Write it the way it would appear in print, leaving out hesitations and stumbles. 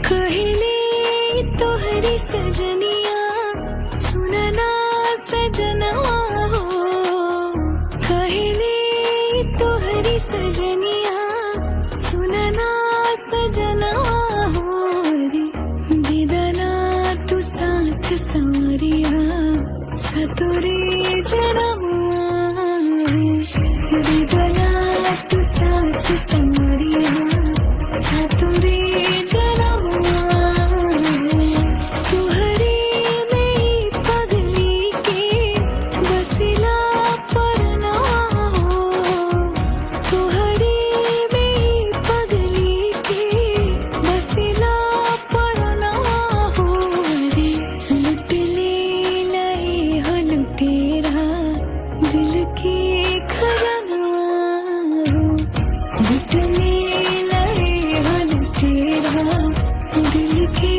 कहले तोहरी सजनिया सुनना सजनवा हो। कहले तोहरी सजनिया सुनना सजनवा हो रे। दिदना तू साथ संवरिया सतुरे जनमुआ हो। दिदना तू साथ संवरिया सतुरे जनमुआ हो। तुहरे में पगली के बसिला परनवा हो। तुहरे में पगली के बसिला परनवा हो रे। लुट ले लए हो लुटेरा दिल के खजनवा हो। लुट ले लए हो लुटेरा दिल के